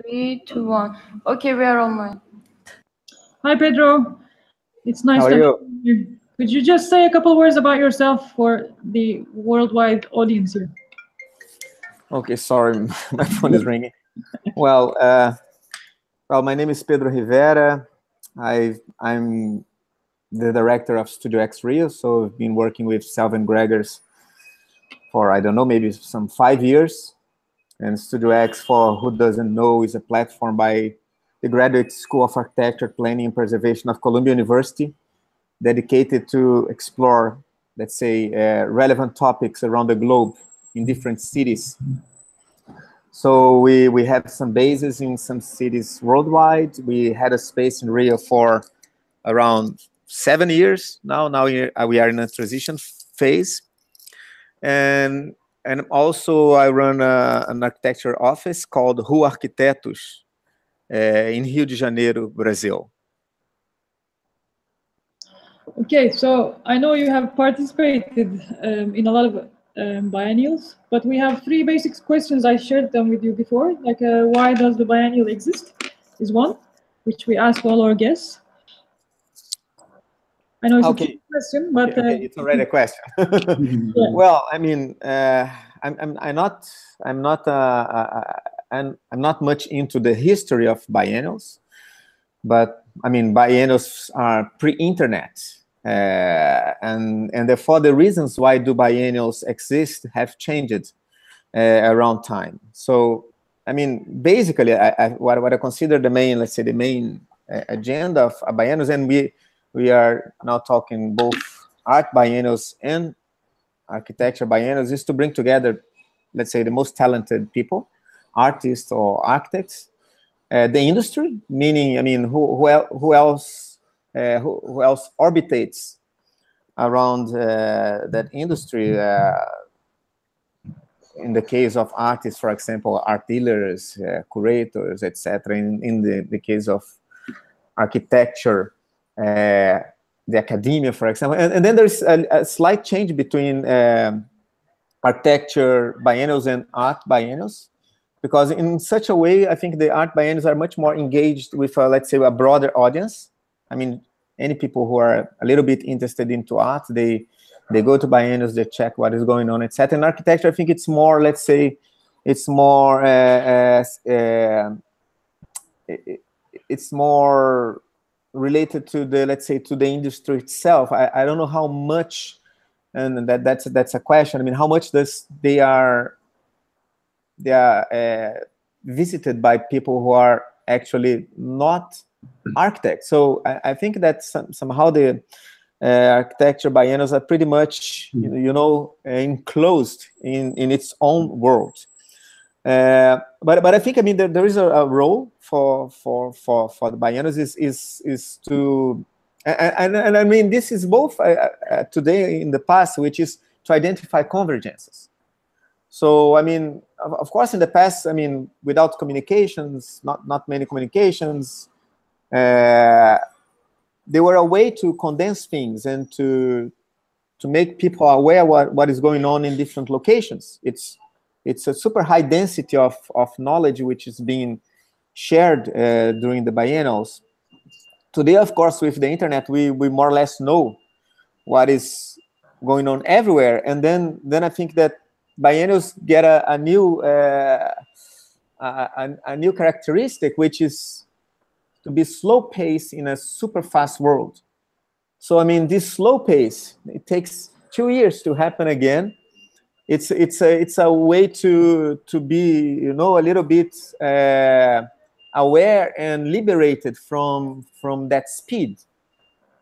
3, 2, 1. Okay, we are online. Hi, Pedro. It's nice How are to you? meet you. Could you just say a couple words about yourself for the worldwide audience here? Okay, sorry, my phone is ringing. Well, my name is Pedro Rivera. I'm the director of Studio X Rio, so I've been working with Selvin Gregors for, I don't know, maybe some 5 years. And Studio X, for who doesn't know, is a platform by the Graduate School of Architecture, Planning and Preservation of Columbia University, dedicated to explore, let's say, relevant topics around the globe in different cities. So we have some bases in some cities worldwide. We had a space in Rio for around 7 years now. Now we are in a transition phase. And also I run an architecture office called Ru Arquitetos in Rio de Janeiro, Brazil. Okay, so I know you have participated in a lot of biennials, but we have 3 basic questions. I shared them with you before, like why does the biennial exist is one, which we ask all our guests. I know it's a tricky question, but okay, it's already a question. yeah. Well, I mean, I'm not much into the history of biennials, but I mean, biennials are pre-internet, and therefore the reasons why do biennials exist have changed around time. So, I mean, basically, what I consider the main, let's say, the main agenda of biennials, and we are now talking both art biennials and architecture biennials, is to bring together, let's say, the most talented people, artists or architects, the industry, meaning, I mean, who else orbitates around that industry? In the case of artists, for example, art dealers, curators, etc. In the case of architecture, the academia, for example, and then there's a slight change between architecture biennials and art biennials, because in such a way, I think the art biennials are much more engaged with, let's say, a broader audience. I mean, any people who are a little bit interested into art, they go to biennials, they check what is going on, etc. In architecture, I think it's more, let's say, it's more related to the, let's say, to the industry itself. I don't know how much, and that's a question. I mean, how much they are visited by people who are actually not architects. So I think that somehow the architecture biennials are pretty much, enclosed in its own world. But I think, I mean, there is a role for the biennials is to, and I mean, this is both today in the past, which is to identify convergences. So, I mean, of course, in the past, I mean, without communications, not many communications, they were a way to condense things and to make people aware what is going on in different locations. It's a super high density of knowledge which is being shared during the biennials. Today, of course, with the internet, we more or less know what is going on everywhere, and then I think that biennials get a new characteristic, which is to be slow pace in a super fast world. So, I mean, this slow pace, it takes 2 years to happen again. It's a way to be, a little bit aware and liberated from that speed.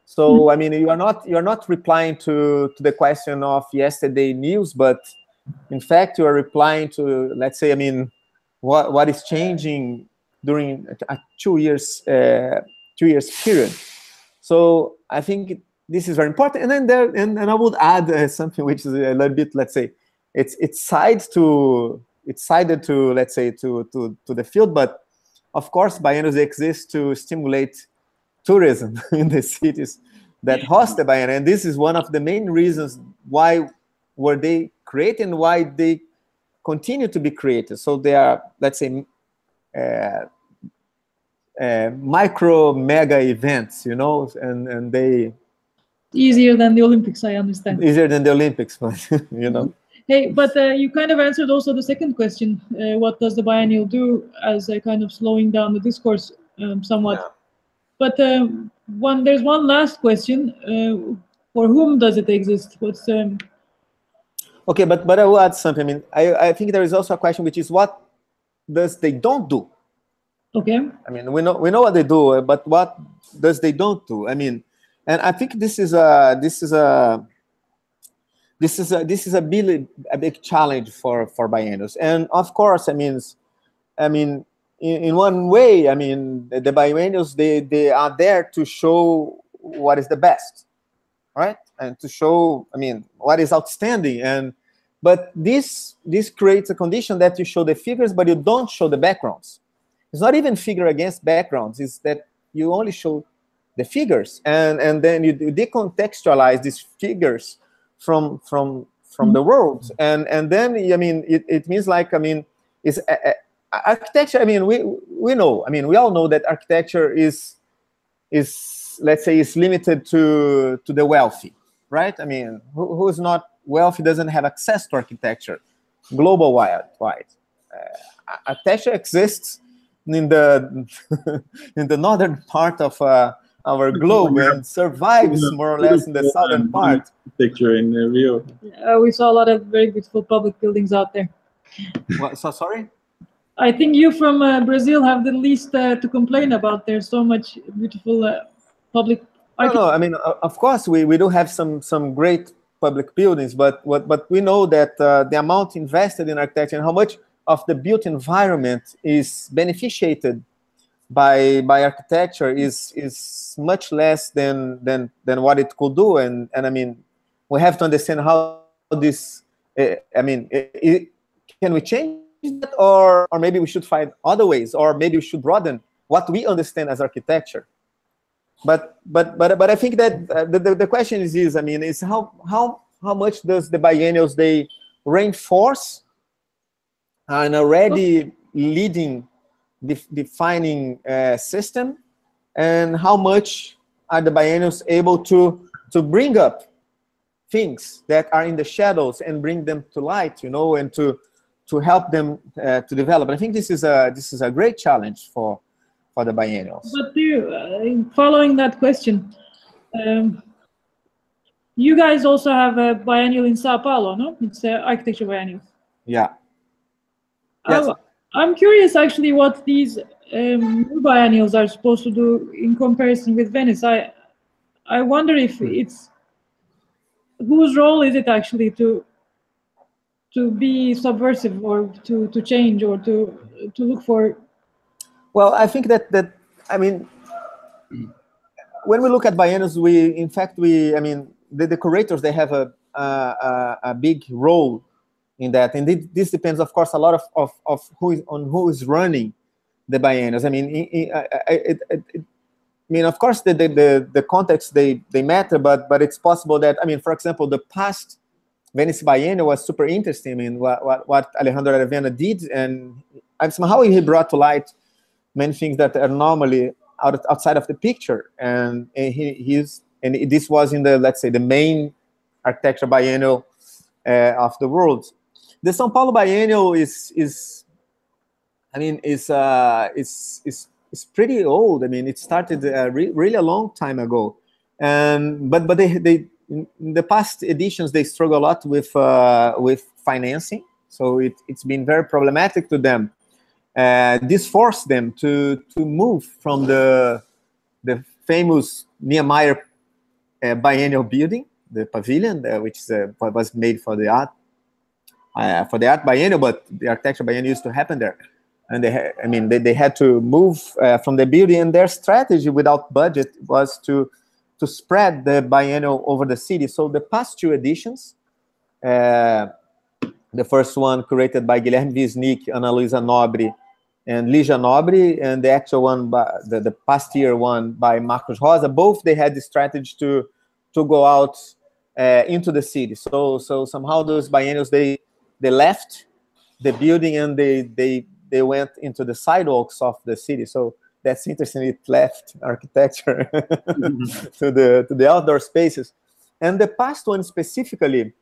So, I mean, you're not replying to the question of yesterday news, but in fact, you are replying to, let's say, I mean, what is changing during a 2 years period. So I think this is very important. And then and I would add something which is a little bit, let's say, it's sided to, let's say, to the field, but of course biennials exist to stimulate tourism in the cities that host the biennial, and this is one of the main reasons why were they created and why they continue to be created. So they are, let's say, micro mega events, you know, and they Easier than the Olympics, I understand. easier than the Olympics, but you know. Hey, but you kind of answered also the second question. What does the biennial do as a kind of slowing down the discourse somewhat? Yeah. But there's one last question. For whom does it exist? What's Okay, but I will add something. I mean, I think there is also a question, which is what does they don't do? okay? I mean, we know what they do, but what does they don't do? I mean, and I think this is a big challenge for biennials. And of course, I mean, in one way, I mean, the biennials they are there to show what is the best, right? And to show, I mean, what is outstanding. But this creates a condition that you show the figures, but you don't show the backgrounds. It's not even figure against backgrounds. It's that you only show the figures, and then you decontextualize these figures from the world, and then I mean it means like, I mean, it's architecture. I mean, we know. I mean, we all know that architecture is let's say is limited to the wealthy, right? I mean, who is not wealthy doesn't have access to architecture, global wide. Architecture exists in the in the northern part of our globe and survives more or less in the southern part. Picture in Rio. We saw a lot of very beautiful public buildings out there. What, so sorry? I think you from Brazil have the least to complain about. There's so much beautiful public. No, I mean, of course, we do have some great public buildings, but we know that the amount invested in architecture and how much of the built environment is beneficiated by architecture is much less than what it could do, and I mean, we have to understand how this. I mean, can we change that, or maybe we should find other ways, or maybe we should broaden what we understand as architecture. But I think that the question is I mean, is how much does the biennials they reinforce an already leading, defining system, and how much are the biennials able to bring up things that are in the shadows and bring them to light, you know, and to help them to develop. And I think this is a great challenge for the biennials. But following that question, you guys also have a biennial in Sao Paulo, no? It's an architecture biennial. Yeah. Yes. I'm curious, actually, what these new biennials are supposed to do in comparison with Venice. I wonder if it's whose role is it actually to be subversive or to change or to look for. Well, I think that I mean, when we look at biennials, I mean, the decorators, they have a big role in that, and this depends, of course, a lot of who is running the biennials. I mean, I mean, of course, the context they matter, but it's possible that, I mean, for example, the past Venice Biennial was super interesting. I mean, what Alejandro Aravena did, and somehow he brought to light many things that are normally outside of the picture, and this was in the, let's say, the main architecture biennial of the world. The São Paulo Biennial is pretty old. I mean, it started really a long time ago, but they in the past editions they struggle a lot with financing, so it's been very problematic to them. This forced them to move from the famous Niemeyer biennial building, the pavilion, which was made for the art biennial, but the architecture biennial used to happen there. And they had to move from the building, and their strategy without budget was to spread the biennial over the city. So the past two editions, the first one curated by Guilherme Wisnik, Ana Luisa Nobre, and Lígia Nobre, and the actual one, the past year one by Marcos Rosa, both they had the strategy to go out into the city. So somehow those biennials they left the building, and they went into the sidewalks of the city. So that's interesting. It left architecture to the outdoor spaces. And the past one specifically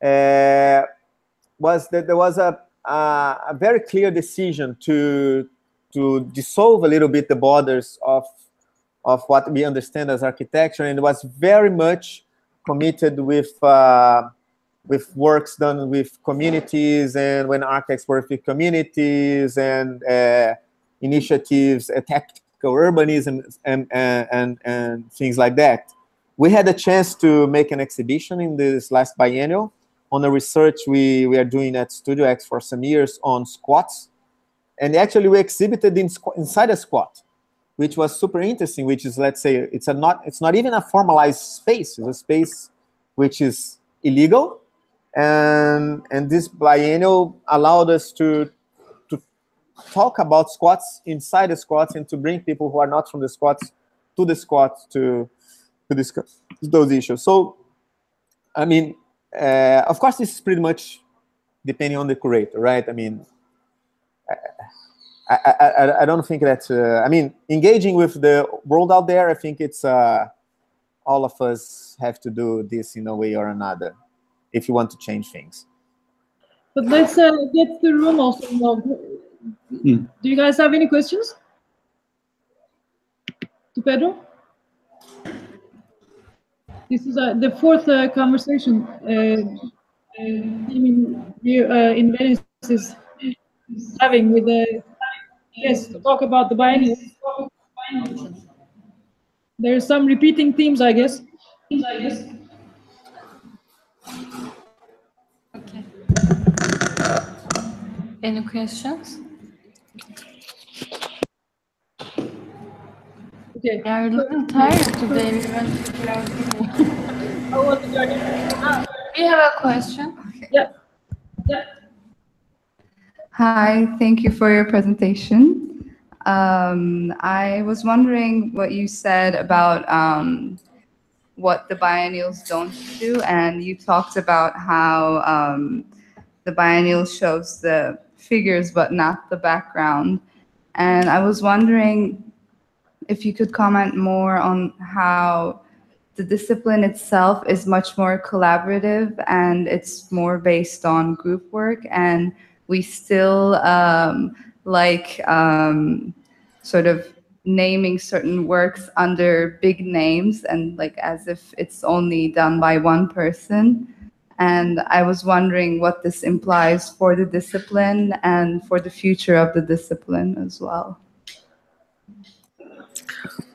was that there was a very clear decision to dissolve a little bit the borders of what we understand as architecture, and it was very much committed with works done with communities, and when architects work with communities, and initiatives, tactical urbanism, and things like that. We had a chance to make an exhibition in this last biennial on a research we are doing at Studio X for some years on squats. And actually we exhibited inside a squat, which was super interesting, which is, let's say, it's not even a formalized space. It's a space which is illegal. And this biennial allowed us to talk about squats inside the squats, and to bring people who are not from the squats to discuss those issues. So, I mean, of course, this is pretty much depending on the curator, right? I mean, I don't think that, I mean, engaging with the world out there, I think it's all of us have to do this in a way or another if you want to change things. But let's get the room also involved. Do you guys have any questions to Pedro? This is the fourth conversation in Venice is having with the guests to talk about the biennial. There's some repeating themes, I guess. Okay. Any questions? Okay. We are a little tired today. We went to How was the journey? We have a question. Okay. Yeah. Hi, thank you for your presentation. I was wondering what you said about what the biennials don't do, and you talked about how the biennial shows the figures but not the background. And I was wondering if you could comment more on how the discipline itself is much more collaborative and it's more based on group work, and we still sort of naming certain works under big names and like as if it's only done by one person. And I was wondering what this implies for the discipline and for the future of the discipline as well.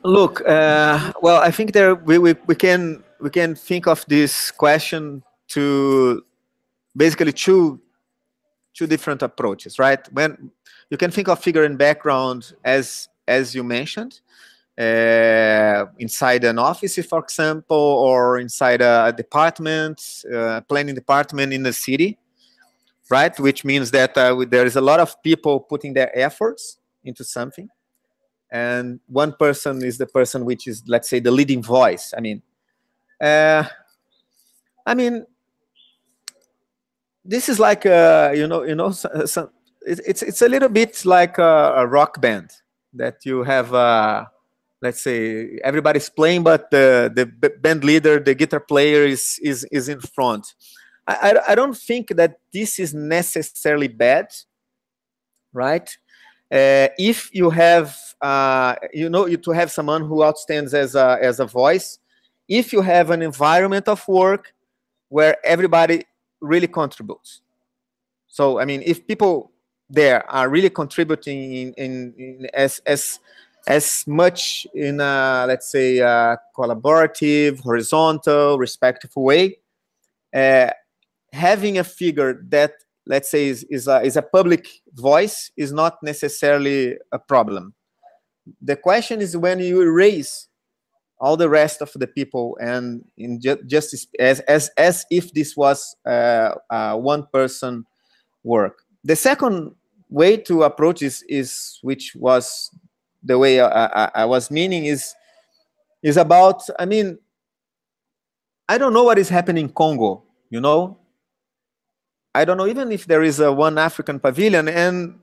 Look, well, I think there we can think of this question to basically two different approaches, right? When you can think of figure and background as you mentioned, inside an office, for example, or inside a department, planning department in the city, right? Which means that there is a lot of people putting their efforts into something. And one person is the person which is, let's say, the leading voice. I mean, this is like it's a little bit like a rock band that you have. Let's say everybody's playing, but the band leader, the guitar player, is in front. I don't think that this is necessarily bad, right? If you have, to have someone who outstands as a voice, if you have an environment of work where everybody really contributes. So, I mean, if people there are really contributing in as much in a, let's say, collaborative, horizontal, respectful way, having a figure that, let's say, is a public voice is not necessarily a problem. The question is when you erase all the rest of the people and just as if this was one person work. The second way to approach is which was the way I was meaning is about, I mean, I don't know what is happening in Congo, you know? I don't know even if there is a one African pavilion, and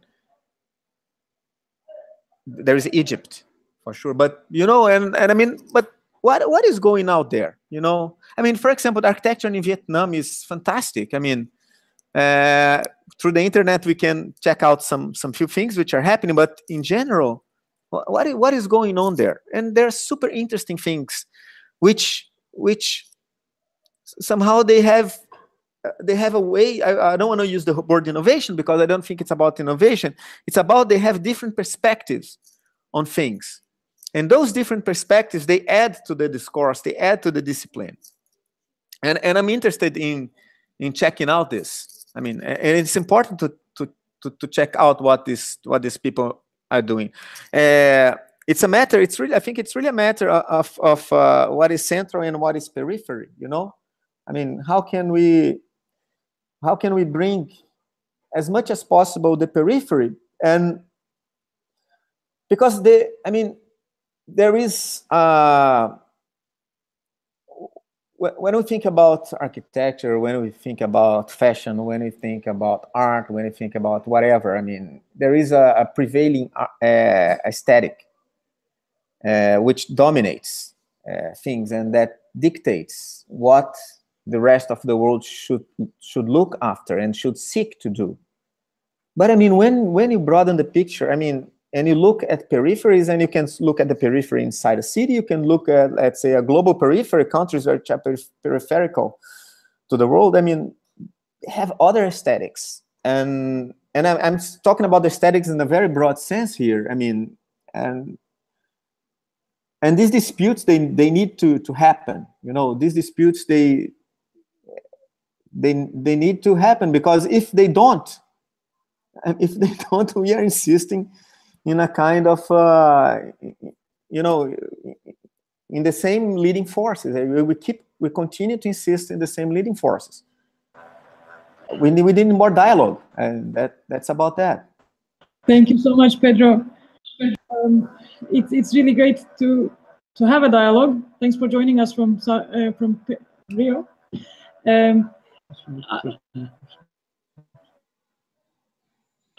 there is Egypt for sure. But you know, and I mean, but what is going out there? You know, I mean, for example, the architecture in Vietnam is fantastic. I mean, through the internet we can check out some few things which are happening, but in general, what is going on there? And there are super interesting things, which somehow they have a way. I don't want to use the word innovation because I don't think it's about innovation. It's about they have different perspectives on things, and those different perspectives, they add to the discourse, they add to the discipline. And I'm interested in checking out this. I mean, and it's important to check out what these people are doing. It's a matter. I think it's really a matter of what is central and what is periphery. You know, I mean, how can we bring as much as possible the periphery? And because there is when we think about architecture, when we think about fashion, when we think about art, when we think about whatever, I mean, there is a prevailing aesthetic which dominates things, and that dictates what the rest of the world should look after and should seek to do. But I mean, when you broaden the picture, I mean, and you look at peripheries, and you can look at the periphery inside a city, you can look at, let's say, a global periphery, countries which are peripheral to the world. I mean, they have other aesthetics. And I'm talking about the aesthetics in a very broad sense here. I mean, and these disputes, they need to happen. You know, these disputes, they need to happen, because if they don't, we are insisting in a kind of, you know, in the same leading forces. We continue to insist in the same leading forces. We need more dialogue, and that's about that. Thank you so much, Pedro. It's really great to have a dialogue. Thanks for joining us from Rio.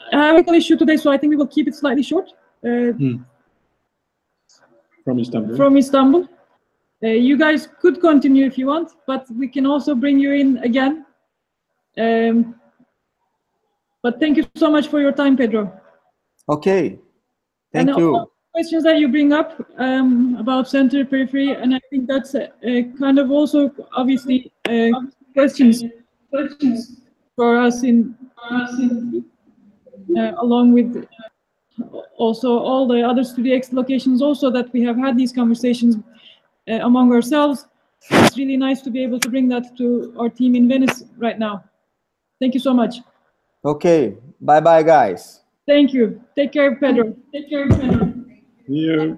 I have an issue today, so I think we will keep it slightly short. From Istanbul. From Istanbul. You guys could continue if you want, but we can also bring you in again. But thank you so much for your time, Pedro. Okay, thank you. All questions that you bring up about center, periphery, and I think that's kind of also obviously questions for us along with also all the other Studio X locations also that we have had these conversations among ourselves. It's really nice to be able to bring that to our team in Venice right now. Thank you so much. Okay, bye-bye, guys. Thank you. Take care, Pedro. Here.